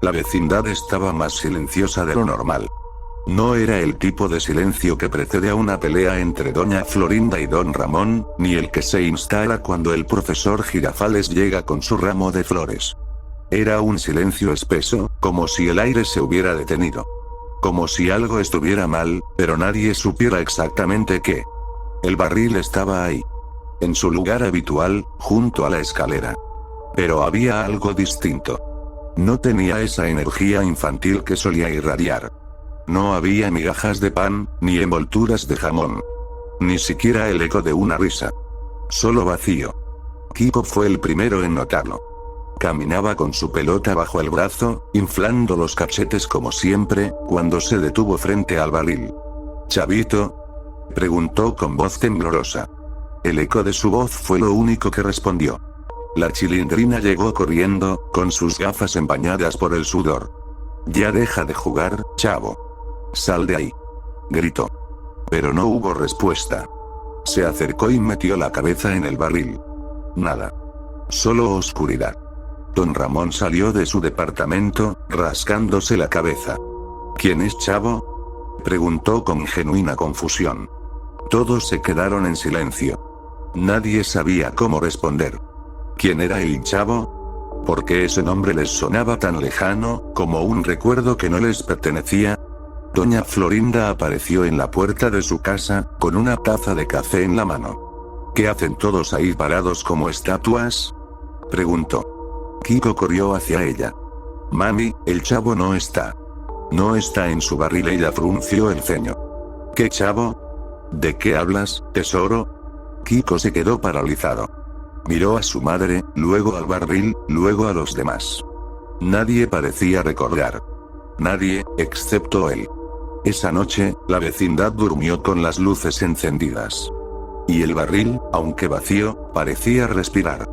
La vecindad estaba más silenciosa de lo normal. No era el tipo de silencio que precede a una pelea entre doña Florinda y don Ramón, ni el que se instala cuando el profesor Girafales llega con su ramo de flores. Era un silencio espeso, como si el aire se hubiera detenido. Como si algo estuviera mal, pero nadie supiera exactamente qué. El barril estaba ahí. En su lugar habitual, junto a la escalera. Pero había algo distinto. No tenía esa energía infantil que solía irradiar. No había migajas de pan, ni envolturas de jamón. Ni siquiera el eco de una risa. Solo vacío. Kiko fue el primero en notarlo. Caminaba con su pelota bajo el brazo, inflando los cachetes como siempre, cuando se detuvo frente al barril. «¿Chavito?», preguntó con voz temblorosa. El eco de su voz fue lo único que respondió. La Chilindrina llegó corriendo, con sus gafas empañadas por el sudor. «Ya deja de jugar, chavo. Sal de ahí», gritó. Pero no hubo respuesta. Se acercó y metió la cabeza en el barril. Nada. Solo oscuridad. Don Ramón salió de su departamento, rascándose la cabeza. «¿Quién es Chavo?», preguntó con genuina confusión. Todos se quedaron en silencio. Nadie sabía cómo responder. ¿Quién era el Chavo? ¿Por qué ese nombre les sonaba tan lejano, como un recuerdo que no les pertenecía? Doña Florinda apareció en la puerta de su casa, con una taza de café en la mano. «¿Qué hacen todos ahí parados como estatuas?», preguntó. Kiko corrió hacia ella. «Mami, el Chavo no está. No está en su barril». Ella frunció el ceño. «¿Qué Chavo? ¿De qué hablas, tesoro?». Kiko se quedó paralizado. Miró a su madre, luego al barril, luego a los demás. Nadie parecía recordar. Nadie, excepto él. Esa noche, la vecindad durmió con las luces encendidas. Y el barril, aunque vacío, parecía respirar.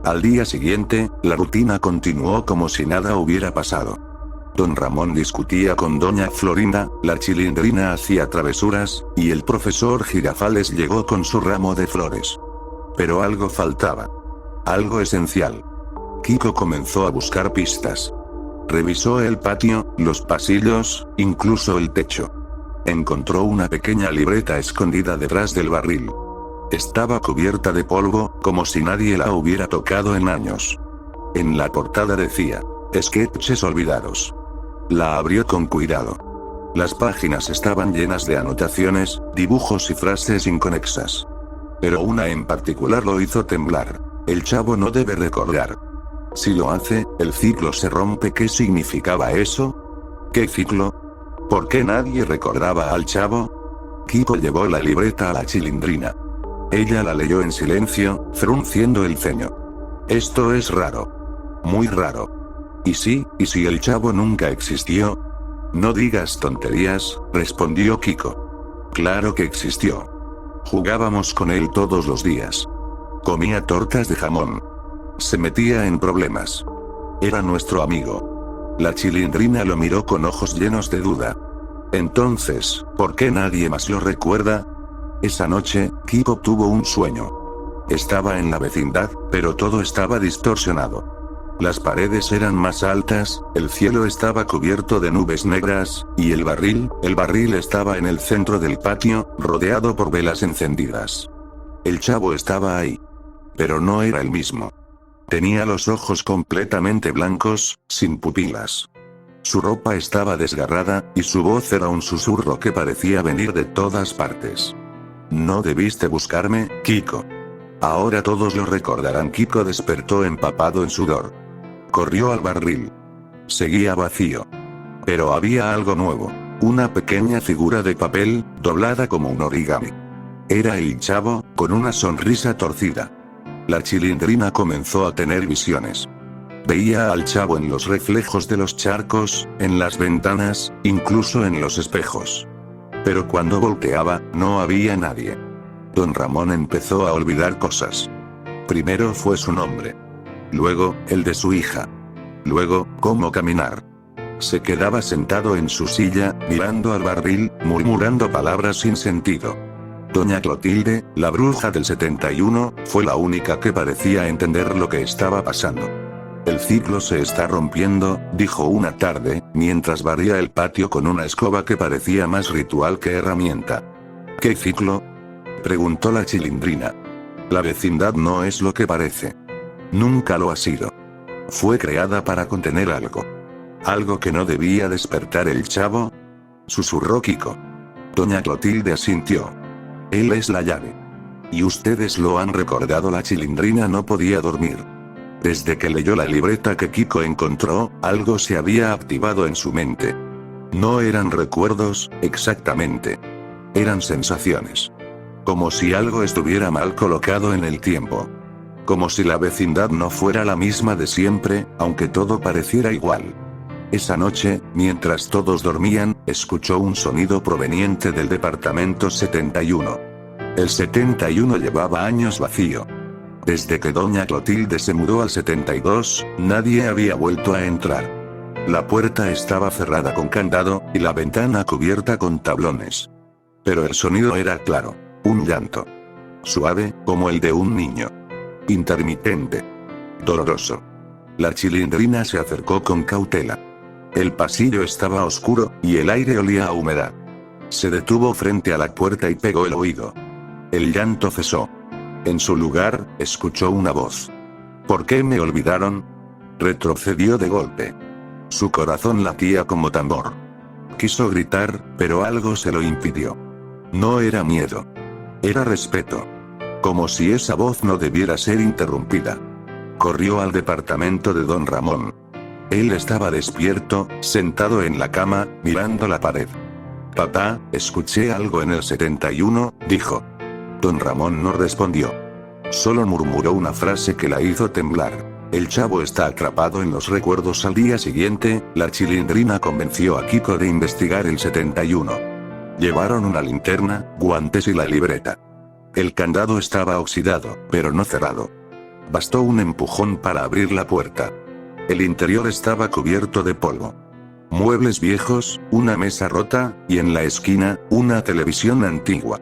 Al día siguiente, la rutina continuó como si nada hubiera pasado. Don Ramón discutía con doña Florinda, la Chilindrina hacía travesuras, y el profesor Girafales llegó con su ramo de flores. Pero algo faltaba. Algo esencial. Kiko comenzó a buscar pistas. Revisó el patio, los pasillos, incluso el techo. Encontró una pequeña libreta escondida detrás del barril. Estaba cubierta de polvo, como si nadie la hubiera tocado en años. En la portada decía: «Sketches olvidados». La abrió con cuidado. Las páginas estaban llenas de anotaciones, dibujos y frases inconexas. Pero una en particular lo hizo temblar. «El Chavo no debe recordar. Si lo hace, el ciclo se rompe». ¿Qué significaba eso? ¿Qué ciclo? ¿Por qué nadie recordaba al Chavo? Kiko llevó la libreta a la Chilindrina. Ella la leyó en silencio, frunciendo el ceño. «Esto es raro. Muy raro. ¿Y si el Chavo nunca existió?». «No digas tonterías», respondió Kiko. «Claro que existió. Jugábamos con él todos los días. Comía tortas de jamón. Se metía en problemas. Era nuestro amigo». La Chilindrina lo miró con ojos llenos de duda. «Entonces, ¿por qué nadie más lo recuerda?». Esa noche, Kiko tuvo un sueño. Estaba en la vecindad, pero todo estaba distorsionado. Las paredes eran más altas, el cielo estaba cubierto de nubes negras, y el barril estaba en el centro del patio, rodeado por velas encendidas. El Chavo estaba ahí. Pero no era el mismo. Tenía los ojos completamente blancos, sin pupilas. Su ropa estaba desgarrada, y su voz era un susurro que parecía venir de todas partes. «No debiste buscarme, Kiko. Ahora todos lo recordarán». Kiko despertó empapado en sudor. Corrió al barril. Seguía vacío. Pero había algo nuevo. Una pequeña figura de papel, doblada como un origami. Era el Chavo, con una sonrisa torcida. La Chilindrina comenzó a tener visiones. Veía al Chavo en los reflejos de los charcos, en las ventanas, incluso en los espejos. Pero cuando volteaba, no había nadie. Don Ramón empezó a olvidar cosas. Primero fue su nombre. Luego, el de su hija. Luego, cómo caminar. Se quedaba sentado en su silla, mirando al barril, murmurando palabras sin sentido. Doña Clotilde, la bruja del 71, fue la única que parecía entender lo que estaba pasando. El ciclo se está rompiendo, dijo una tarde, mientras barría el patio con una escoba que parecía más ritual que herramienta. ¿Qué ciclo?, preguntó la Chilindrina. La vecindad no es lo que parece. Nunca lo ha sido. Fue creada para contener algo. ¿Algo que no debía despertar el chavo?, susurró Kiko. Doña Clotilde asintió. Él es la llave. Y ustedes lo han recordado. La Chilindrina no podía dormir. Desde que leyó la libreta que Kiko encontró, algo se había activado en su mente. No eran recuerdos, exactamente. Eran sensaciones. Como si algo estuviera mal colocado en el tiempo. Como si la vecindad no fuera la misma de siempre, aunque todo pareciera igual. Esa noche, mientras todos dormían, escuchó un sonido proveniente del departamento 71. El 71 llevaba años vacío. Desde que doña Clotilde se mudó al 72, nadie había vuelto a entrar. La puerta estaba cerrada con candado, y la ventana cubierta con tablones. Pero el sonido era claro. Un llanto. Suave, como el de un niño. Intermitente. Doloroso. La Chilindrina se acercó con cautela. El pasillo estaba oscuro, y el aire olía a humedad. Se detuvo frente a la puerta y pegó el oído. El llanto cesó. En su lugar, escuchó una voz. ¿Por qué me olvidaron? Retrocedió de golpe. Su corazón latía como tambor. Quiso gritar, pero algo se lo impidió. No era miedo. Era respeto. Como si esa voz no debiera ser interrumpida. Corrió al departamento de don Ramón. Él estaba despierto, sentado en la cama, mirando la pared. Papá, escuché algo en el 71, dijo. Don Ramón no respondió. Solo murmuró una frase que la hizo temblar. El chavo está atrapado en los recuerdos. Al día siguiente, la Chilindrina convenció a Kiko de investigar el 71. Llevaron una linterna, guantes y la libreta. El candado estaba oxidado, pero no cerrado. Bastó un empujón para abrir la puerta. El interior estaba cubierto de polvo. Muebles viejos, una mesa rota, y en la esquina, una televisión antigua.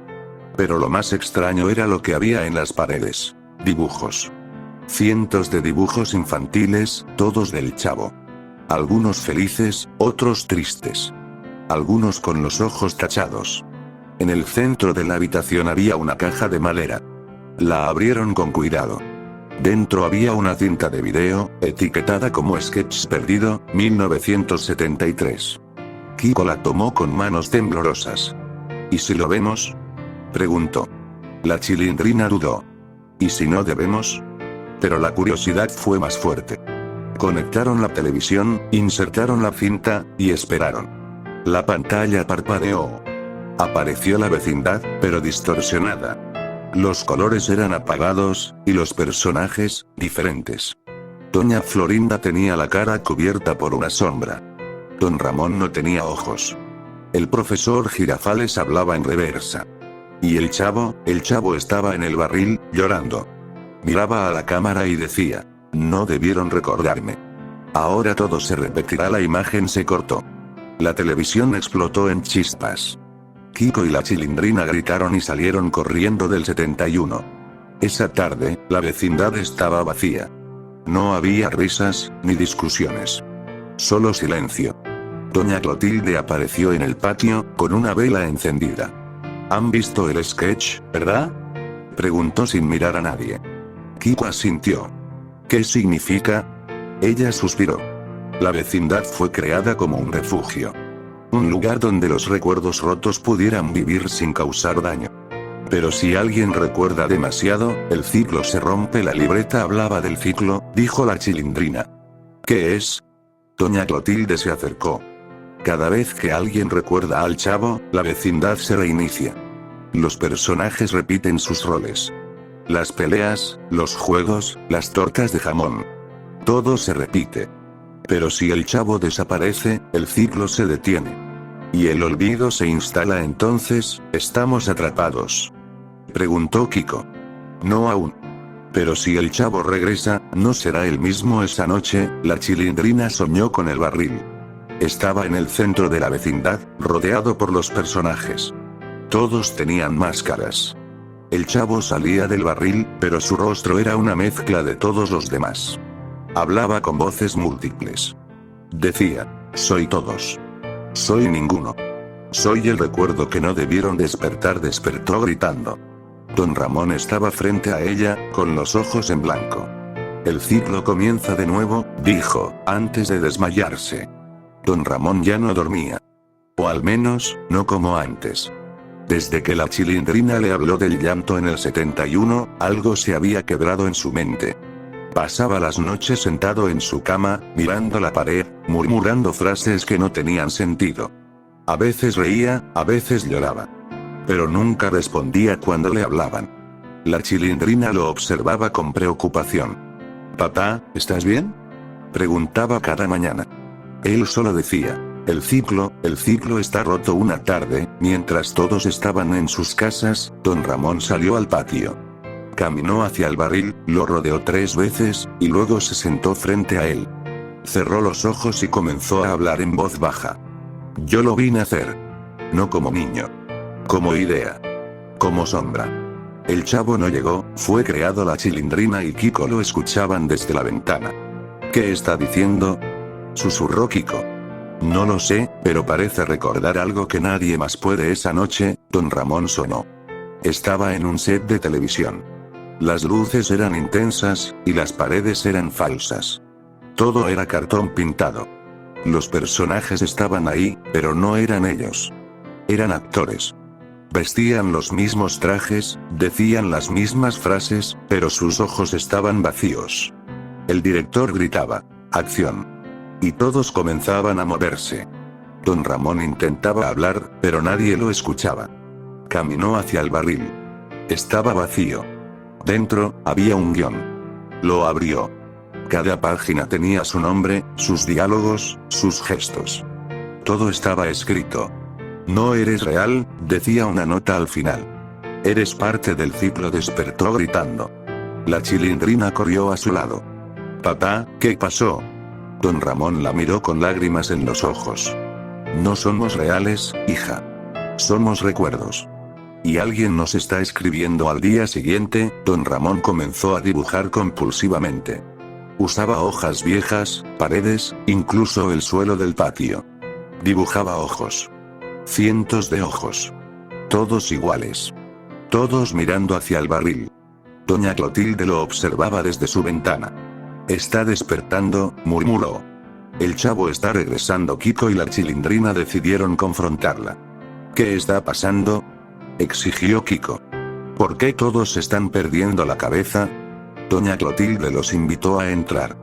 Pero lo más extraño era lo que había en las paredes. Dibujos. Cientos de dibujos infantiles, todos del chavo. Algunos felices, otros tristes. Algunos con los ojos tachados. En el centro de la habitación había una caja de madera. La abrieron con cuidado. Dentro había una cinta de video, etiquetada como Sketch Perdido, 1973. Kiko la tomó con manos temblorosas. ¿Y si lo vemos?, preguntó. La Chilindrina dudó. ¿Y si no debemos? Pero la curiosidad fue más fuerte. Conectaron la televisión, insertaron la cinta, y esperaron. La pantalla parpadeó. Apareció la vecindad, pero distorsionada. Los colores eran apagados, y los personajes, diferentes. Doña Florinda tenía la cara cubierta por una sombra. Don Ramón no tenía ojos. El profesor Girafales hablaba en reversa. Y el chavo estaba en el barril, llorando. Miraba a la cámara y decía, no debieron recordarme. Ahora todo se repetirá. La imagen se cortó. La televisión explotó en chispas. Kiko y la Chilindrina gritaron y salieron corriendo del 71. Esa tarde, la vecindad estaba vacía. No había risas, ni discusiones. Solo silencio. Doña Clotilde apareció en el patio, con una vela encendida. ¿Han visto el sketch, verdad?, preguntó sin mirar a nadie. Kiko asintió. ¿Qué significa? Ella suspiró. La vecindad fue creada como un refugio. Un lugar donde los recuerdos rotos pudieran vivir sin causar daño. Pero si alguien recuerda demasiado, el ciclo se rompe. La libreta hablaba del ciclo, dijo la Chilindrina. ¿Qué es? Doña Clotilde se acercó. Cada vez que alguien recuerda al chavo, la vecindad se reinicia. Los personajes repiten sus roles. Las peleas, los juegos, las tortas de jamón. Todo se repite. Pero si el chavo desaparece, el ciclo se detiene. Y el olvido se instala. Entonces, ¿estamos atrapados?, preguntó Kiko. No aún. Pero si el chavo regresa, no será el mismo. Esa noche, la Chilindrina soñó con el barril. Estaba en el centro de la vecindad, rodeado por los personajes. Todos tenían máscaras. El chavo salía del barril, pero su rostro era una mezcla de todos los demás. Hablaba con voces múltiples. Decía: soy todos. Soy ninguno. Soy el recuerdo que no debieron despertar. Despertó gritando. Don Ramón estaba frente a ella, con los ojos en blanco. El ciclo comienza de nuevo, dijo, antes de desmayarse. Don Ramón ya no dormía. O al menos, no como antes. Desde que la Chilindrina le habló del llanto en el 71, algo se había quebrado en su mente. Pasaba las noches sentado en su cama, mirando la pared, murmurando frases que no tenían sentido. A veces reía, a veces lloraba. Pero nunca respondía cuando le hablaban. La Chilindrina lo observaba con preocupación. «Papá, ¿estás bien?», preguntaba cada mañana. Él solo decía: el ciclo está roto». Una tarde, mientras todos estaban en sus casas, don Ramón salió al patio. Caminó hacia el barril, lo rodeó 3 veces, y luego se sentó frente a él. Cerró los ojos y comenzó a hablar en voz baja. «Yo lo vi nacer. No como niño. Como idea. Como sombra. El chavo no llegó, fue creado». La Chilindrina y Kiko lo escuchaban desde la ventana. «¿Qué está diciendo?», susurró Kiko. «No lo sé, pero parece recordar algo que nadie más puede». Esa noche, don Ramón sonó. Estaba en un set de televisión. Las luces eran intensas, y las paredes eran falsas. Todo era cartón pintado. Los personajes estaban ahí, pero no eran ellos. Eran actores. Vestían los mismos trajes, decían las mismas frases, pero sus ojos estaban vacíos. El director gritaba: «¡Acción!», y todos comenzaban a moverse. Don Ramón intentaba hablar, pero nadie lo escuchaba. Caminó hacia el barril. Estaba vacío. Dentro, había un guión. Lo abrió. Cada página tenía su nombre, sus diálogos, sus gestos. Todo estaba escrito. «No eres real», decía una nota al final. «Eres parte del ciclo». Despertó gritando. La Chilindrina corrió a su lado. «Papá, ¿qué pasó?». Don Ramón la miró con lágrimas en los ojos. «No somos reales, hija. Somos recuerdos. Y alguien nos está escribiendo». Al día siguiente, don Ramón comenzó a dibujar compulsivamente. Usaba hojas viejas, paredes, incluso el suelo del patio. Dibujaba ojos. Cientos de ojos. Todos iguales. Todos mirando hacia el barril. Doña Clotilde lo observaba desde su ventana. «Está despertando», murmuró. «El chavo está regresando». Kiko y la Chilindrina decidieron confrontarla. «¿Qué está pasando?», exigió Kiko. «¿Por qué todos están perdiendo la cabeza?». Doña Clotilde los invitó a entrar.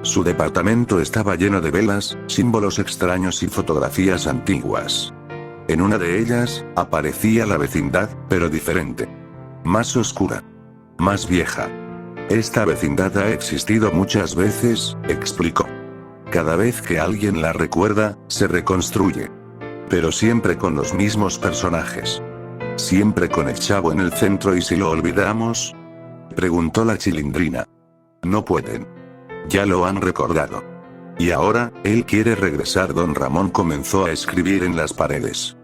Su departamento estaba lleno de velas, símbolos extraños y fotografías antiguas. En una de ellas, aparecía la vecindad, pero diferente. Más oscura. Más vieja. «Esta vecindad ha existido muchas veces», explicó. «Cada vez que alguien la recuerda, se reconstruye. Pero siempre con los mismos personajes. Siempre con el chavo en el centro». «¿Y si lo olvidamos?», preguntó la Chilindrina. «No pueden. Ya lo han recordado. Y ahora, él quiere regresar». Don Ramón comenzó a escribir en las paredes.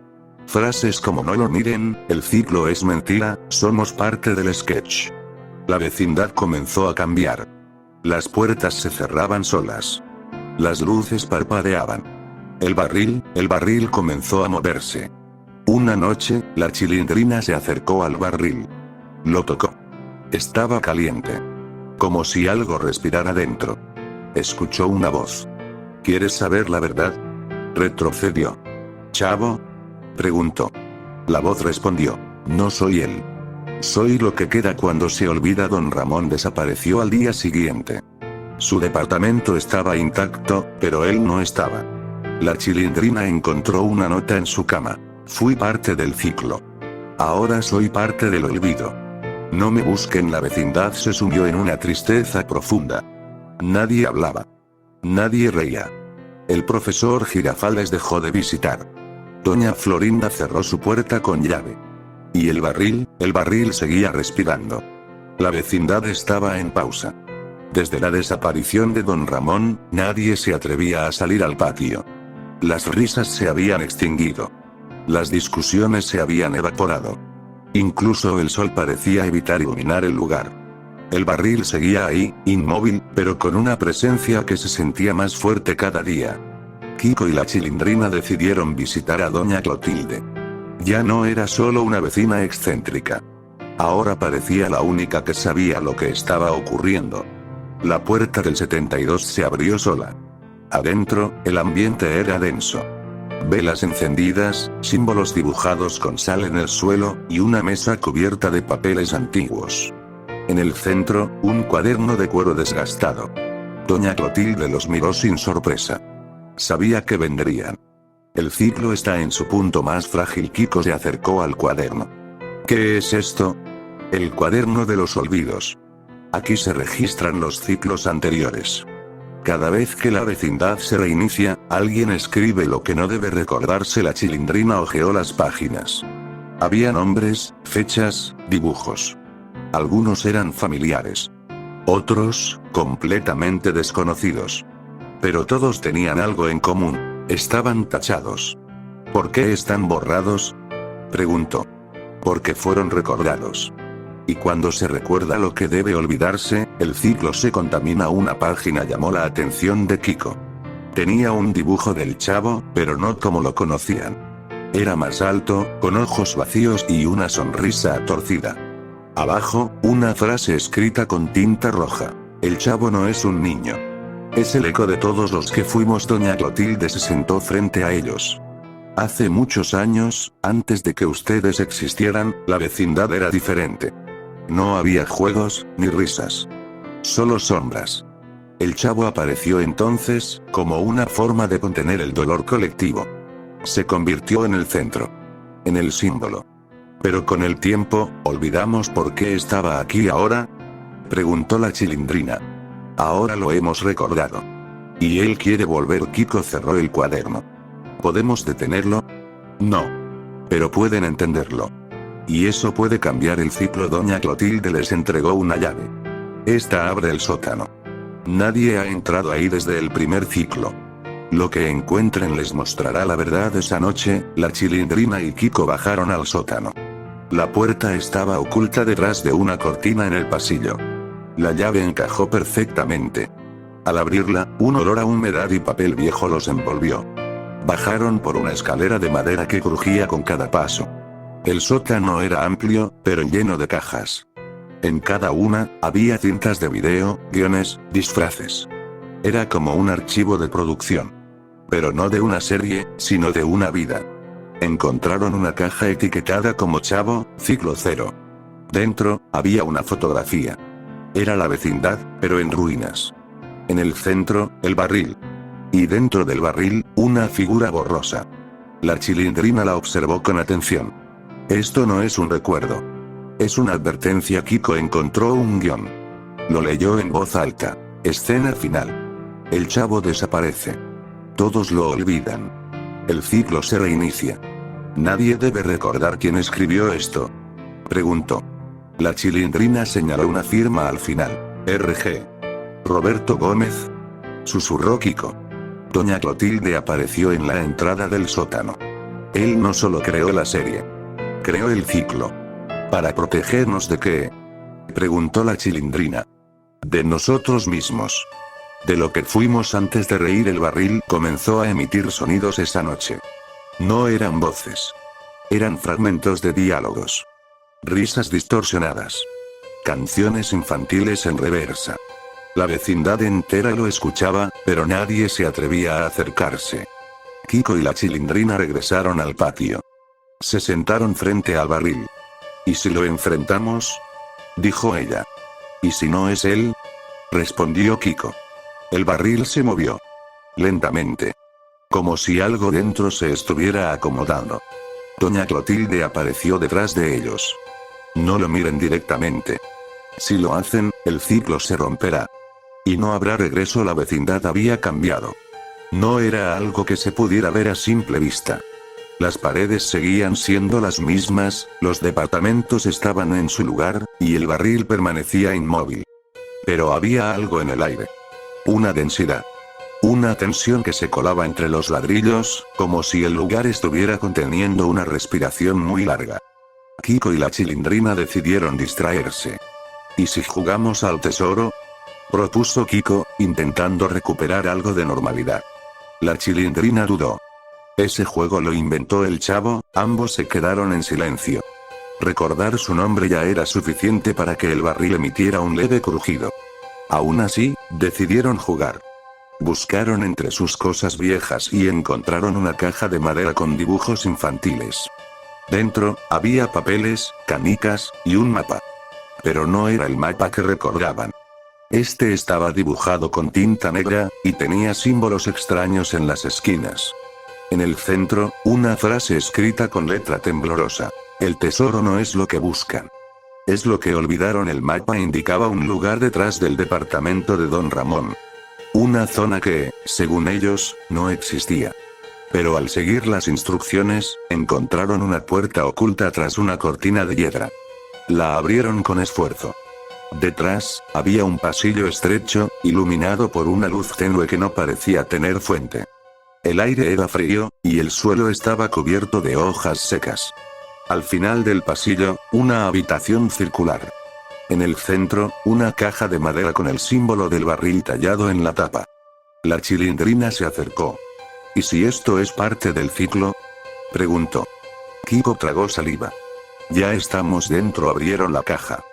Frases como «no lo miren», «el ciclo es mentira», «somos parte del sketch». La vecindad comenzó a cambiar. Las puertas se cerraban solas. Las luces parpadeaban. El barril comenzó a moverse. Una noche, la Chilindrina se acercó al barril. Lo tocó. Estaba caliente. Como si algo respirara dentro. Escuchó una voz. «¿Quieres saber la verdad?». Retrocedió. «¿Chavo?», preguntó. La voz respondió: «No soy él. Soy lo que queda cuando se olvida». Don Ramón desapareció al día siguiente. Su departamento estaba intacto, pero él no estaba. La Chilindrina encontró una nota en su cama. «Fui parte del ciclo. Ahora soy parte del olvido. No me busquen». La vecindad se sumió en una tristeza profunda. Nadie hablaba. Nadie reía. El profesor Girafales dejó de visitar. Doña Florinda cerró su puerta con llave. Y el barril seguía respirando. La vecindad estaba en pausa. Desde la desaparición de don Ramón, nadie se atrevía a salir al patio. Las risas se habían extinguido. Las discusiones se habían evaporado. Incluso el sol parecía evitar iluminar el lugar. El barril seguía ahí, inmóvil, pero con una presencia que se sentía más fuerte cada día. Kiko y la Chilindrina decidieron visitar a doña Clotilde. Ya no era solo una vecina excéntrica. Ahora parecía la única que sabía lo que estaba ocurriendo. La puerta del 72 se abrió sola. Adentro, el ambiente era denso. Velas encendidas, símbolos dibujados con sal en el suelo, y una mesa cubierta de papeles antiguos. En el centro, un cuaderno de cuero desgastado. Doña Clotilde los miró sin sorpresa. Sabía que vendrían. El ciclo está en su punto más frágil. Kiko se acercó al cuaderno. ¿Qué es esto? El cuaderno de los olvidos. Aquí se registran los ciclos anteriores. Cada vez que la vecindad se reinicia, alguien escribe lo que no debe recordarse. La Chilindrina hojeó las páginas. Había nombres, fechas, dibujos. Algunos eran familiares. Otros, completamente desconocidos. Pero todos tenían algo en común. Estaban tachados. ¿Por qué están borrados? Preguntó. Porque fueron recordados. Y cuando se recuerda lo que debe olvidarse, el ciclo se contamina. Una página llamó la atención de Kiko. Tenía un dibujo del Chavo, pero no como lo conocían. Era más alto, con ojos vacíos y una sonrisa torcida. Abajo, una frase escrita con tinta roja. El Chavo no es un niño. Es el eco de todos los que fuimos. Doña Clotilde se sentó frente a ellos. Hace muchos años, antes de que ustedes existieran, la vecindad era diferente. No había juegos, ni risas. Solo sombras. El Chavo apareció entonces, como una forma de contener el dolor colectivo. Se convirtió en el centro. En el símbolo. Pero con el tiempo, ¿olvidamos por qué estaba aquí ahora? Preguntó la Chilindrina. Ahora lo hemos recordado. Y él quiere volver. Kiko cerró el cuaderno. ¿Podemos detenerlo? No. Pero pueden entenderlo. Y eso puede cambiar el ciclo. Doña Clotilde les entregó una llave. Esta abre el sótano. Nadie ha entrado ahí desde el primer ciclo. Lo que encuentren les mostrará la verdad. Esa noche, la Chilindrina y Kiko bajaron al sótano. La puerta estaba oculta detrás de una cortina en el pasillo. La llave encajó perfectamente. Al abrirla, un olor a humedad y papel viejo los envolvió. Bajaron por una escalera de madera que crujía con cada paso. El sótano era amplio, pero lleno de cajas. En cada una, había cintas de video, guiones, disfraces. Era como un archivo de producción. Pero no de una serie, sino de una vida. Encontraron una caja etiquetada como Chavo, ciclo 0. Dentro, había una fotografía. Era la vecindad, pero en ruinas. En el centro, el barril. Y dentro del barril, una figura borrosa. La Chilindrina la observó con atención. Esto no es un recuerdo. Es una advertencia. Kiko encontró un guión. Lo leyó en voz alta. Escena final. El Chavo desaparece. Todos lo olvidan. El ciclo se reinicia. ¿Nadie debe recordar quién escribió esto? Preguntó. La Chilindrina señaló una firma al final. R.G. Roberto Gómez. Susurró Kiko. Doña Clotilde apareció en la entrada del sótano. Él no solo creó la serie. Creó el ciclo. ¿Para protegernos de qué? Preguntó la Chilindrina. De nosotros mismos. De lo que fuimos antes de reír. El barril comenzó a emitir sonidos esa noche. No eran voces. Eran fragmentos de diálogos. Risas distorsionadas. Canciones infantiles en reversa. La vecindad entera lo escuchaba, pero nadie se atrevía a acercarse. Kiko y la Chilindrina regresaron al patio. Se sentaron frente al barril. ¿Y si lo enfrentamos? Dijo ella. ¿Y si no es él? Respondió Kiko. El barril se movió. Lentamente. Como si algo dentro se estuviera acomodando. Doña Clotilde apareció detrás de ellos. No lo miren directamente. Si lo hacen, el ciclo se romperá. Y no habrá regreso. La vecindad había cambiado. No era algo que se pudiera ver a simple vista. Las paredes seguían siendo las mismas, los departamentos estaban en su lugar, y el barril permanecía inmóvil. Pero había algo en el aire. Una densidad. Una tensión que se colaba entre los ladrillos, como si el lugar estuviera conteniendo una respiración muy larga. Kiko y la Chilindrina decidieron distraerse. ¿Y si jugamos al tesoro?, propuso Kiko, intentando recuperar algo de normalidad. La Chilindrina dudó. Ese juego lo inventó el chavo. Ambos se quedaron en silencio. Recordar su nombre ya era suficiente para que el barril emitiera un leve crujido. Aún así, decidieron jugar. Buscaron entre sus cosas viejas y encontraron una caja de madera con dibujos infantiles. Dentro, había papeles, canicas, y un mapa. Pero no era el mapa que recordaban. Este estaba dibujado con tinta negra, y tenía símbolos extraños en las esquinas. En el centro, una frase escrita con letra temblorosa. El tesoro no es lo que buscan. Es lo que olvidaron. El mapa indicaba un lugar detrás del departamento de Don Ramón. Una zona que, según ellos, no existía. Pero al seguir las instrucciones, encontraron una puerta oculta tras una cortina de hiedra. La abrieron con esfuerzo. Detrás, había un pasillo estrecho, iluminado por una luz tenue que no parecía tener fuente. El aire era frío, y el suelo estaba cubierto de hojas secas. Al final del pasillo, una habitación circular. En el centro, una caja de madera con el símbolo del barril tallado en la tapa. La Chilindrina se acercó. ¿Y si esto es parte del ciclo?, preguntó. Kiko tragó saliva. Ya estamos dentro. Abrieron la caja.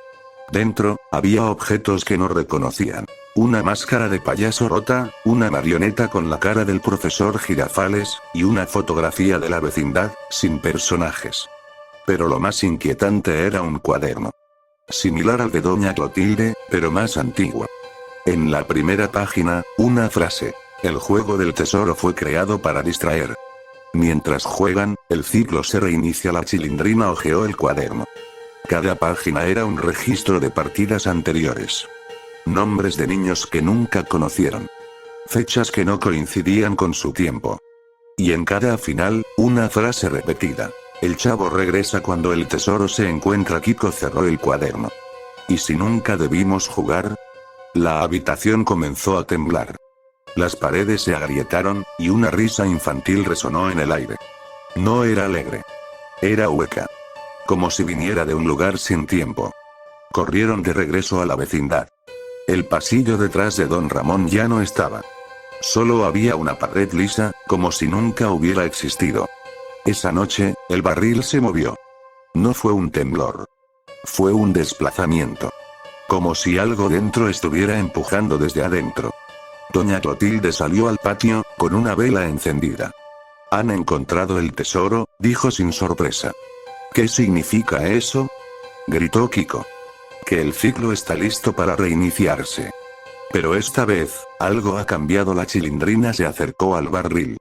Dentro, había objetos que no reconocían. Una máscara de payaso rota, una marioneta con la cara del profesor Girafales, y una fotografía de la vecindad, sin personajes. Pero lo más inquietante era un cuaderno. Similar al de Doña Clotilde, pero más antiguo. En la primera página, una frase. El juego del tesoro fue creado para distraer. Mientras juegan, el ciclo se reinicia. La Chilindrina hojeó el cuaderno. Cada página era un registro de partidas anteriores. Nombres de niños que nunca conocieron. Fechas que no coincidían con su tiempo. Y en cada final, una frase repetida. El chavo regresa cuando el tesoro se encuentra. Kiko cerró el cuaderno. ¿Y si nunca debimos jugar? La habitación comenzó a temblar. Las paredes se agrietaron, y una risa infantil resonó en el aire. No era alegre. Era hueca. Como si viniera de un lugar sin tiempo. Corrieron de regreso a la vecindad. El pasillo detrás de Don Ramón ya no estaba. Solo había una pared lisa, como si nunca hubiera existido. Esa noche, el barril se movió. No fue un temblor. Fue un desplazamiento. Como si algo dentro estuviera empujando desde adentro. Doña Clotilde salió al patio, con una vela encendida. «¿Han encontrado el tesoro?», dijo sin sorpresa. «¿Qué significa eso?», gritó Kiko. «Que el ciclo está listo para reiniciarse. Pero esta vez, algo ha cambiado». La Chilindrina se acercó al barril.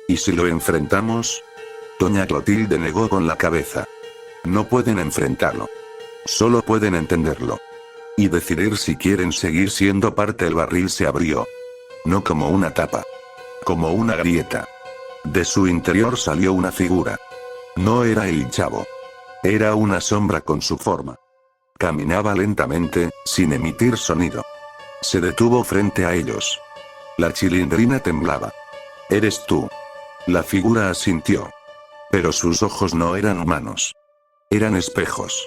«¿Y si lo enfrentamos?». Doña Clotilde negó con la cabeza. «No pueden enfrentarlo. Solo pueden entenderlo. Y decidir si quieren seguir siendo parte». El barril se abrió. No como una tapa. Como una grieta. De su interior salió una figura. No era el chavo. Era una sombra con su forma. Caminaba lentamente, sin emitir sonido. Se detuvo frente a ellos. La Chilindrina temblaba. «¿Eres tú?». La figura asintió. Pero sus ojos no eran humanos. Eran espejos.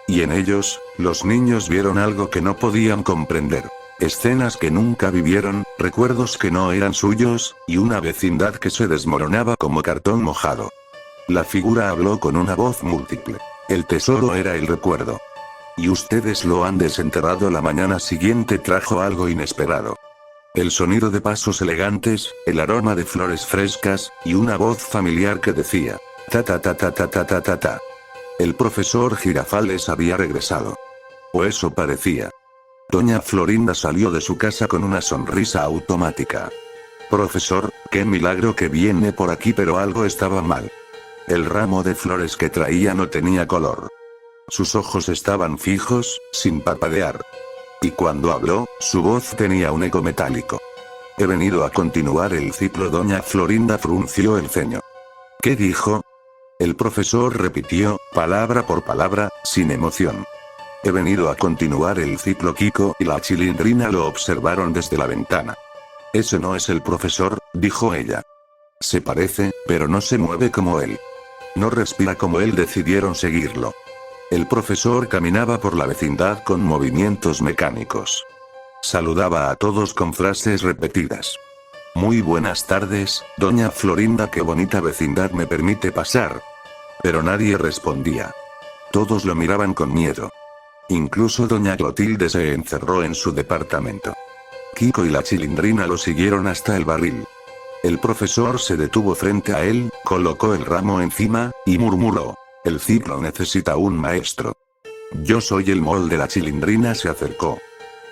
Y en ellos, los niños vieron algo que no podían comprender. Escenas que nunca vivieron, recuerdos que no eran suyos, y una vecindad que se desmoronaba como cartón mojado. La figura habló con una voz múltiple. El tesoro era el recuerdo. Y ustedes lo han desenterrado. La mañana siguiente trajo algo inesperado. El sonido de pasos elegantes, el aroma de flores frescas, y una voz familiar que decía, ta ta ta ta ta ta ta ta ta. El profesor Girafales había regresado. O eso parecía. Doña Florinda salió de su casa con una sonrisa automática. «Profesor, qué milagro que viene por aquí». Pero algo estaba mal. El ramo de flores que traía no tenía color. Sus ojos estaban fijos, sin parpadear. Y cuando habló, su voz tenía un eco metálico. «He venido a continuar el ciclo». Doña Florinda frunció el ceño. «¿Qué dijo?». El profesor repitió, palabra por palabra, sin emoción. «He venido a continuar el ciclo». Kiko y la Chilindrina lo observaron desde la ventana. «Ese no es el profesor», dijo ella. «Se parece, pero no se mueve como él. No respira como él». Decidieron seguirlo. El profesor caminaba por la vecindad con movimientos mecánicos. Saludaba a todos con frases repetidas. Muy buenas tardes, doña Florinda, qué bonita vecindad, me permite pasar. Pero nadie respondía. Todos lo miraban con miedo. Incluso doña Clotilde se encerró en su departamento. Kiko y la Chilindrina lo siguieron hasta el barril. El profesor se detuvo frente a él, colocó el ramo encima, y murmuró: el ciclo necesita un maestro. Yo soy el molde. La Chilindrina se acercó.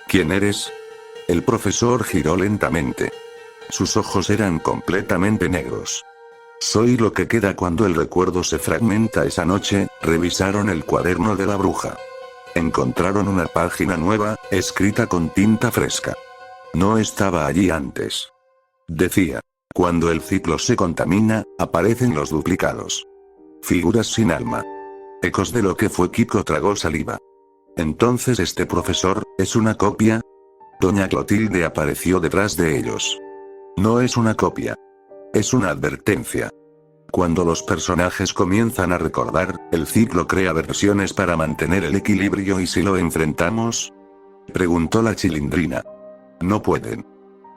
¿Quién eres? El profesor giró lentamente. Sus ojos eran completamente negros. Soy lo que queda cuando el recuerdo se fragmenta. Esa noche, revisaron el cuaderno de la bruja. Encontraron una página nueva, escrita con tinta fresca. No estaba allí antes. Decía: cuando el ciclo se contamina, aparecen los duplicados. Figuras sin alma. Ecos de lo que fue. Kiko tragó saliva. Entonces este profesor, ¿es una copia? Doña Clotilde apareció detrás de ellos. No es una copia. Es una advertencia. Cuando los personajes comienzan a recordar, el ciclo crea versiones para mantener el equilibrio. ¿Y si lo enfrentamos?, preguntó la Chilindrina. No pueden.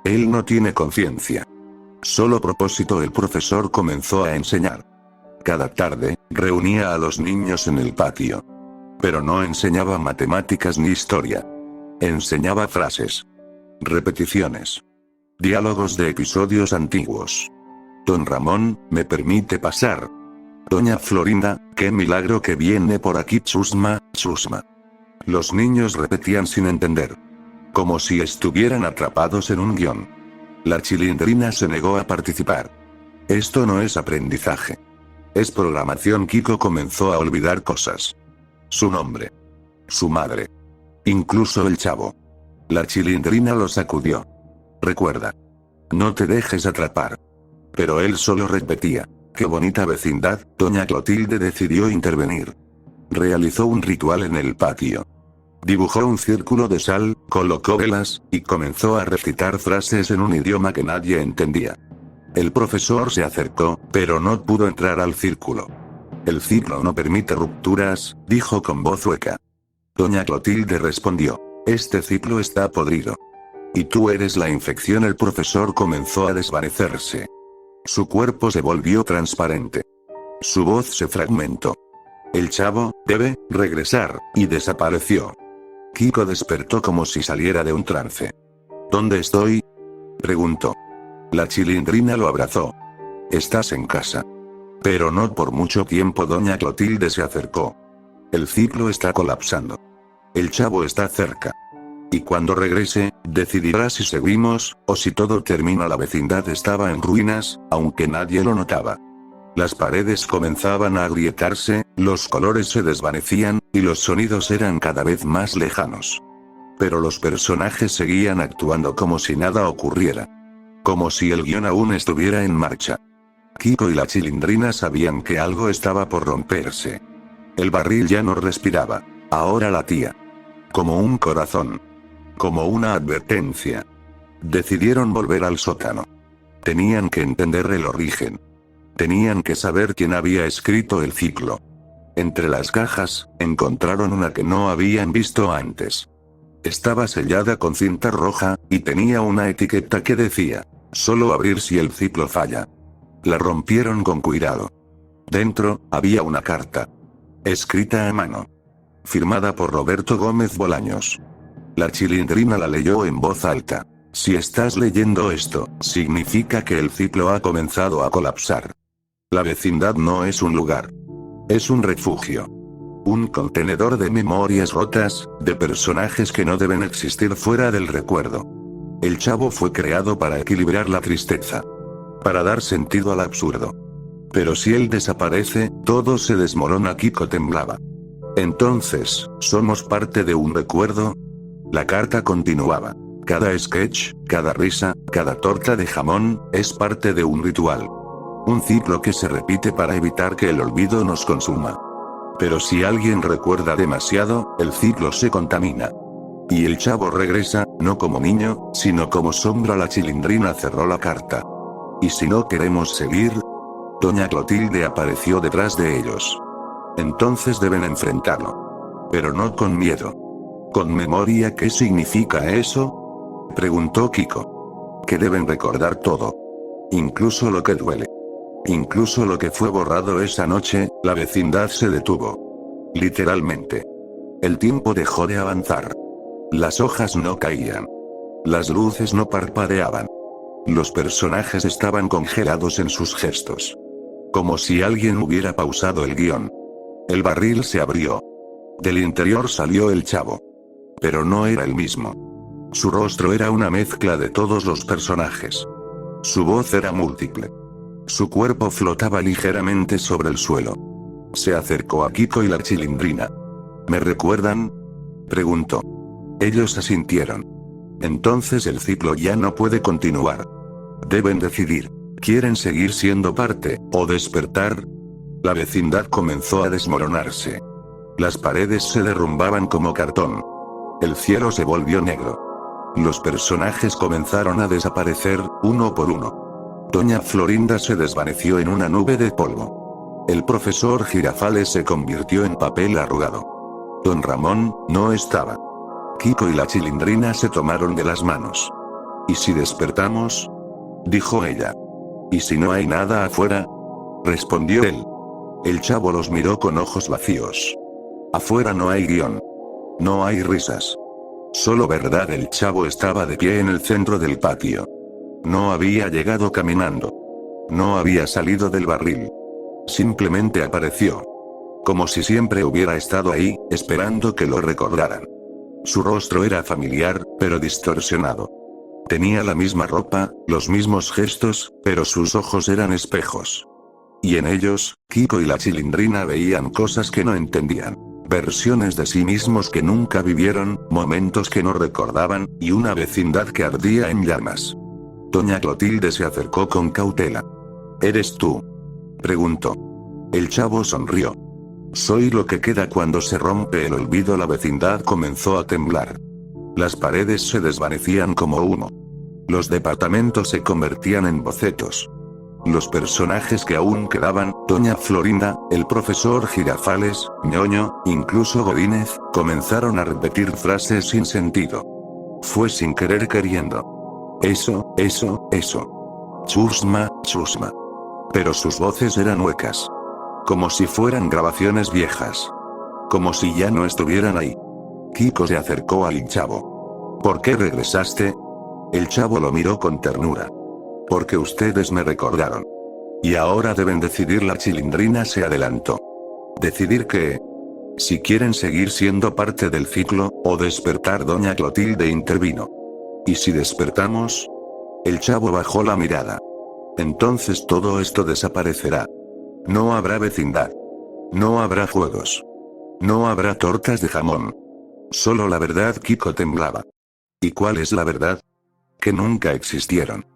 Él no tiene conciencia. Solo propósito. El profesor comenzó a enseñar. Cada tarde, reunía a los niños en el patio. Pero no enseñaba matemáticas ni historia. Enseñaba frases. Repeticiones. Diálogos de episodios antiguos. Don Ramón, ¿me permite pasar? Doña Florinda, qué milagro que viene por aquí. Chusma, chusma. Los niños repetían sin entender. Como si estuvieran atrapados en un guión. La Chilindrina se negó a participar. Esto no es aprendizaje. Es programación. Kiko comenzó a olvidar cosas. Su nombre. Su madre. Incluso el chavo. La Chilindrina lo sacudió. Recuerda. No te dejes atrapar. Pero él solo repetía: qué bonita vecindad. Doña Clotilde decidió intervenir. Realizó un ritual en el patio. Dibujó un círculo de sal, colocó velas, y comenzó a recitar frases en un idioma que nadie entendía. El profesor se acercó, pero no pudo entrar al círculo. El ciclo no permite rupturas, dijo con voz hueca. Doña Clotilde respondió: este ciclo está podrido. Y tú eres la infección. El profesor comenzó a desvanecerse. Su cuerpo se volvió transparente. Su voz se fragmentó. El chavo debe regresar, y desapareció. Kiko despertó como si saliera de un trance. ¿Dónde estoy?, preguntó. La Chilindrina lo abrazó. Estás en casa. Pero no por mucho tiempo. Doña Clotilde se acercó. El ciclo está colapsando. El chavo está cerca. Y cuando regrese, decidirá si seguimos, o si todo termina. La vecindad estaba en ruinas, aunque nadie lo notaba. Las paredes comenzaban a agrietarse, los colores se desvanecían, y los sonidos eran cada vez más lejanos. Pero los personajes seguían actuando como si nada ocurriera. Como si el guión aún estuviera en marcha. Kiko y la Chilindrina sabían que algo estaba por romperse. El barril ya no respiraba. Ahora latía. Como un corazón. Como una advertencia. Decidieron volver al sótano. Tenían que entender el origen. Tenían que saber quién había escrito el ciclo. Entre las cajas, encontraron una que no habían visto antes. Estaba sellada con cinta roja, y tenía una etiqueta que decía: solo abrir si el ciclo falla. La rompieron con cuidado. Dentro, había una carta. Escrita a mano. Firmada por Roberto Gómez Bolaños. La Chilindrina la leyó en voz alta. Si estás leyendo esto, significa que el ciclo ha comenzado a colapsar. La vecindad no es un lugar. Es un refugio. Un contenedor de memorias rotas, de personajes que no deben existir fuera del recuerdo. El chavo fue creado para equilibrar la tristeza. Para dar sentido al absurdo. Pero si él desaparece, todo se desmorona. Kiko temblaba. Entonces, ¿somos parte de un recuerdo? La carta continuaba. Cada sketch, cada risa, cada torta de jamón, es parte de un ritual. Un ciclo que se repite para evitar que el olvido nos consuma. Pero si alguien recuerda demasiado, el ciclo se contamina. Y el chavo regresa, no como niño, sino como sombra. La Chilindrina cerró la carta. ¿Y si no queremos seguir? Doña Clotilde apareció detrás de ellos. Entonces deben enfrentarlo. Pero no con miedo. ¿Con memoria qué significa eso? Preguntó Kiko. Que deben recordar todo. Incluso lo que duele. Incluso lo que fue borrado esa noche. La vecindad se detuvo. Literalmente. El tiempo dejó de avanzar. Las hojas no caían. Las luces no parpadeaban. Los personajes estaban congelados en sus gestos. Como si alguien hubiera pausado el guión. El barril se abrió. Del interior salió el chavo. Pero no era el mismo. Su rostro era una mezcla de todos los personajes. Su voz era múltiple. Su cuerpo flotaba ligeramente sobre el suelo. Se acercó a Kiko y la Chilindrina. ¿Me recuerdan?, preguntó. Ellos asintieron. Entonces el ciclo ya no puede continuar. Deben decidir. ¿Quieren seguir siendo parte, o despertar? La vecindad comenzó a desmoronarse. Las paredes se derrumbaban como cartón. El cielo se volvió negro. Los personajes comenzaron a desaparecer, uno por uno. Doña Florinda se desvaneció en una nube de polvo. El profesor Girafales se convirtió en papel arrugado. Don Ramón no estaba. Kiko y la Chilindrina se tomaron de las manos. ¿Y si despertamos?, dijo ella. ¿Y si no hay nada afuera?, respondió él. El chavo los miró con ojos vacíos. Afuera no hay guión. No hay risas. Solo verdad. El chavo estaba de pie en el centro del patio. No había llegado caminando. No había salido del barril. Simplemente apareció. Como si siempre hubiera estado ahí, esperando que lo recordaran. Su rostro era familiar, pero distorsionado. Tenía la misma ropa, los mismos gestos, pero sus ojos eran espejos. Y en ellos, Kiko y la Chilindrina veían cosas que no entendían. Versiones de sí mismos que nunca vivieron, momentos que no recordaban, y una vecindad que ardía en llamas. Doña Clotilde se acercó con cautela. ¿Eres tú?, preguntó. El chavo sonrió. Soy lo que queda cuando se rompe el olvido. La vecindad comenzó a temblar. Las paredes se desvanecían como humo. Los departamentos se convertían en bocetos. Los personajes que aún quedaban, Doña Florinda, el profesor Girafales, Ñoño, incluso Godínez, comenzaron a repetir frases sin sentido. Fue sin querer queriendo. Eso. Chusma, chusma. Pero sus voces eran huecas. Como si fueran grabaciones viejas. Como si ya no estuvieran ahí. Kiko se acercó al chavo. ¿Por qué regresaste? El chavo lo miró con ternura. Porque ustedes me recordaron. Y ahora deben decidir. La Chilindrina se adelantó. ¿Decidir qué? Si quieren seguir siendo parte del ciclo, o despertar. Doña Clotilde intervino. ¿Y si despertamos? El chavo bajó la mirada. Entonces todo esto desaparecerá. No habrá vecindad. No habrá juegos. No habrá tortas de jamón. Solo la verdad. Kiko temblaba. ¿Y cuál es la verdad? Que nunca existieron.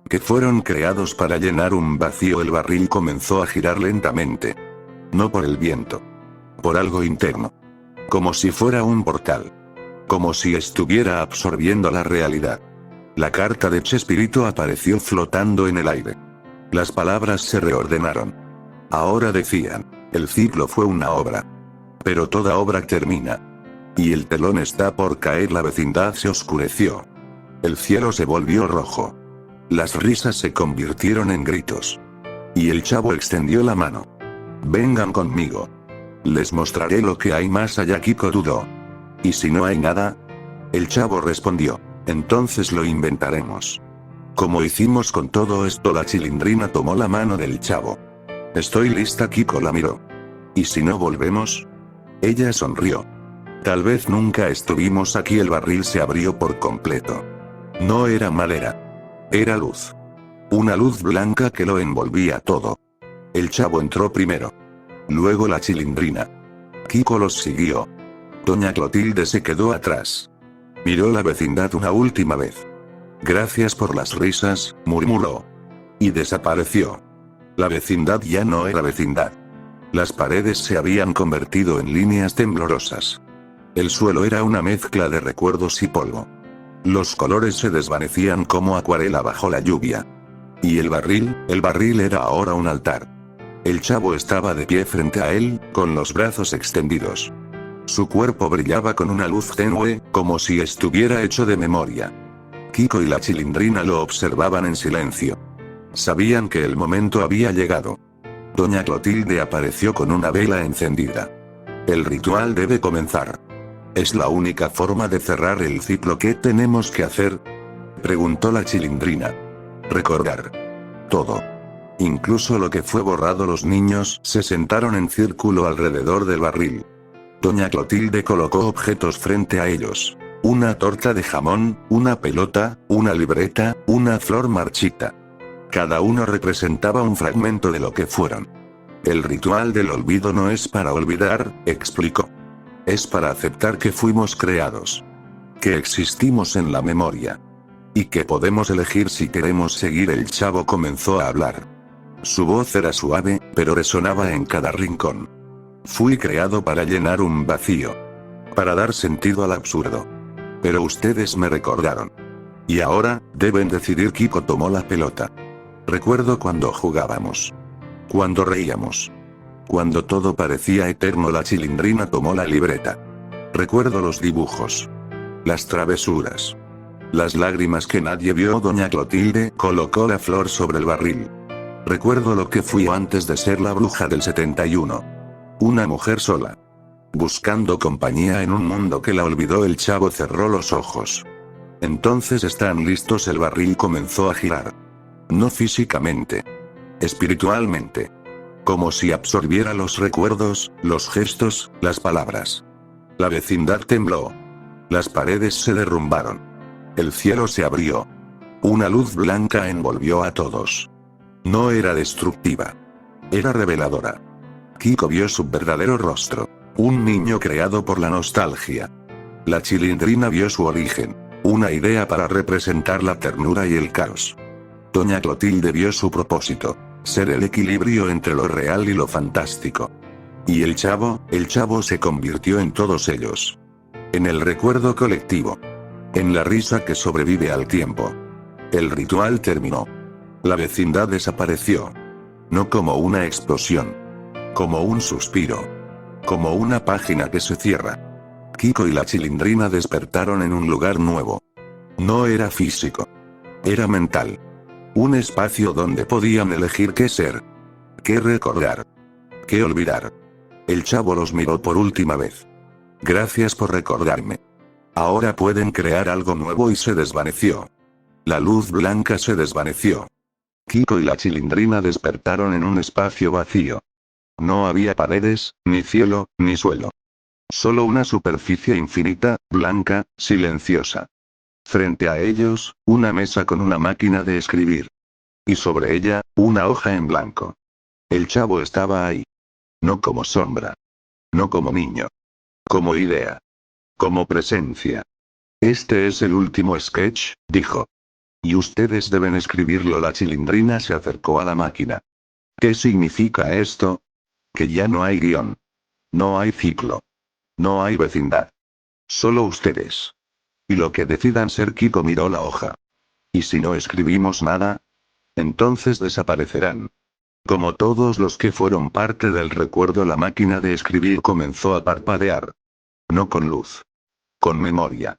Que fueron creados para llenar un vacío. El barril comenzó a girar lentamente. No por el viento. Por algo interno. Como si fuera un portal. Como si estuviera absorbiendo la realidad. La carta de Chespirito apareció flotando en el aire. Las palabras se reordenaron. Ahora decían, el ciclo fue una obra. Pero toda obra termina. Y el telón está por caer. La vecindad se oscureció. El cielo se volvió rojo. Las risas se convirtieron en gritos. Y el chavo extendió la mano. Vengan conmigo. Les mostraré lo que hay más allá. Kiko dudó. ¿Y si no hay nada? El chavo respondió. Entonces lo inventaremos. Como hicimos con todo esto. La Chilindrina tomó la mano del chavo. Estoy lista. Kiko la miró. ¿Y si no volvemos? Ella sonrió. Tal vez nunca estuvimos aquí. El barril se abrió por completo. No era madera. Era luz. Una luz blanca que lo envolvía todo. El chavo entró primero. Luego la Chilindrina. Kiko los siguió. Doña Clotilde se quedó atrás. Miró la vecindad una última vez. Gracias por las risas, murmuró. Y desapareció. La vecindad ya no era vecindad. Las paredes se habían convertido en líneas temblorosas. El suelo era una mezcla de recuerdos y polvo. Los colores se desvanecían como acuarela bajo la lluvia. Y el barril era ahora un altar. El chavo estaba de pie frente a él, con los brazos extendidos. Su cuerpo brillaba con una luz tenue, como si estuviera hecho de memoria. Kiko y la Chilindrina lo observaban en silencio. Sabían que el momento había llegado. Doña Clotilde apareció con una vela encendida. El ritual debe comenzar. ¿Es la única forma de cerrar el ciclo? ¿Qué tenemos que hacer?, preguntó la Chilindrina. Recordar. Todo. Incluso lo que fue borrado. Los niños se sentaron en círculo alrededor del barril. Doña Clotilde colocó objetos frente a ellos. Una torta de jamón, una pelota, una libreta, una flor marchita. Cada uno representaba un fragmento de lo que fueron. El ritual del olvido no es para olvidar, explicó. Es para aceptar que fuimos creados. Que existimos en la memoria. Y que podemos elegir si queremos seguir. El chavo comenzó a hablar. Su voz era suave, pero resonaba en cada rincón. Fui creado para llenar un vacío. Para dar sentido al absurdo. Pero ustedes me recordaron. Y ahora, deben decidir. Kiko tomó la pelota. Recuerdo cuando jugábamos. Cuando reíamos. Cuando todo parecía eterno. La Chilindrina tomó la libreta. Recuerdo los dibujos. Las travesuras. Las lágrimas que nadie vio. Doña Clotilde colocó la flor sobre el barril. Recuerdo lo que fui antes de ser la bruja del 71. Una mujer sola. Buscando compañía en un mundo que la olvidó. El chavo cerró los ojos. Entonces están listos. El barril comenzó a girar. No físicamente. Espiritualmente. Como si absorbiera los recuerdos, los gestos, las palabras. La vecindad tembló. Las paredes se derrumbaron. El cielo se abrió. Una luz blanca envolvió a todos. No era destructiva. Era reveladora. Kiko vio su verdadero rostro. Un niño creado por la nostalgia. La Chilindrina vio su origen. Una idea para representar la ternura y el caos. Doña Clotilde vio su propósito. Ser el equilibrio entre lo real y lo fantástico. Y el chavo se convirtió en todos ellos. En el recuerdo colectivo. En la risa que sobrevive al tiempo. El ritual terminó. La vecindad desapareció. No como una explosión. Como un suspiro. Como una página que se cierra. Kiko y la Chilindrina despertaron en un lugar nuevo. No era físico. Era mental. Un espacio donde podían elegir qué ser. Qué recordar. Qué olvidar. El chavo los miró por última vez. Gracias por recordarme. Ahora pueden crear algo nuevo. Y se desvaneció. La luz blanca se desvaneció. Kiko y la Chilindrina despertaron en un espacio vacío. No había paredes, ni cielo, ni suelo. Solo una superficie infinita, blanca, silenciosa. Frente a ellos, una mesa con una máquina de escribir. Y sobre ella, una hoja en blanco. El chavo estaba ahí. No como sombra. No como niño. Como idea. Como presencia. Este es el último sketch, dijo. Y ustedes deben escribirlo. La Chilindrina se acercó a la máquina. ¿Qué significa esto? Que ya no hay guión. No hay ciclo. No hay vecindad. Solo ustedes. Y lo que decidan ser. Kiko miró la hoja. ¿Y si no escribimos nada? Entonces desaparecerán. Como todos los que fueron parte del recuerdo. La máquina de escribir comenzó a parpadear. No con luz. Con memoria.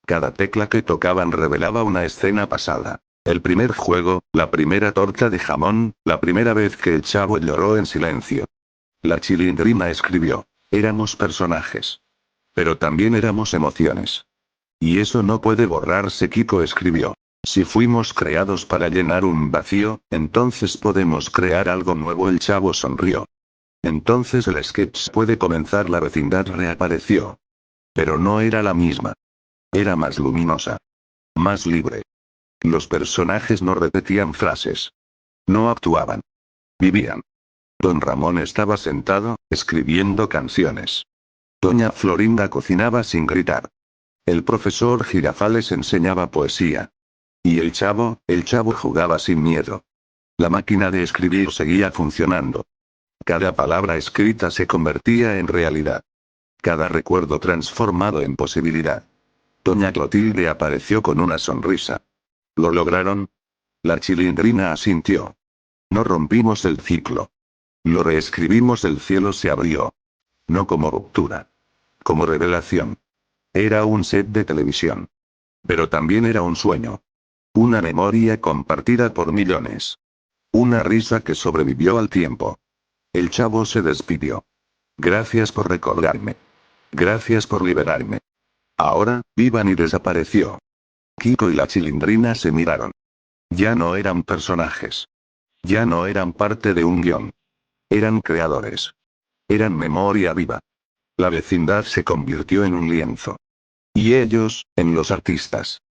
Cada tecla que tocaban revelaba una escena pasada. El primer juego, la primera torta de jamón, la primera vez que el chavo lloró en silencio. La Chilindrina escribió. Éramos personajes. Pero también éramos emociones. Y eso no puede borrarse. Kiko escribió. Si fuimos creados para llenar un vacío, entonces podemos crear algo nuevo. El chavo sonrió. Entonces el sketch puede comenzar. La vecindad reapareció. Pero no era la misma. Era más luminosa. Más libre. Los personajes no repetían frases. No actuaban. Vivían. Don Ramón estaba sentado, escribiendo canciones. Doña Florinda cocinaba sin gritar. El profesor Girafales enseñaba poesía. Y el chavo jugaba sin miedo. La máquina de escribir seguía funcionando. Cada palabra escrita se convertía en realidad. Cada recuerdo transformado en posibilidad. Doña Clotilde apareció con una sonrisa. ¿Lo lograron? La Chilindrina asintió. No rompimos el ciclo. Lo reescribimos, el cielo se abrió. No como ruptura. Como revelación. Era un set de televisión. Pero también era un sueño. Una memoria compartida por millones. Una risa que sobrevivió al tiempo. El chavo se despidió. Gracias por recordarme. Gracias por liberarme. Ahora, vivan, y desapareció. Kiko y la Chilindrina se miraron. Ya no eran personajes. Ya no eran parte de un guión. Eran creadores. Eran memoria viva. La vecindad se convirtió en un lienzo. Y ellos, en los artistas.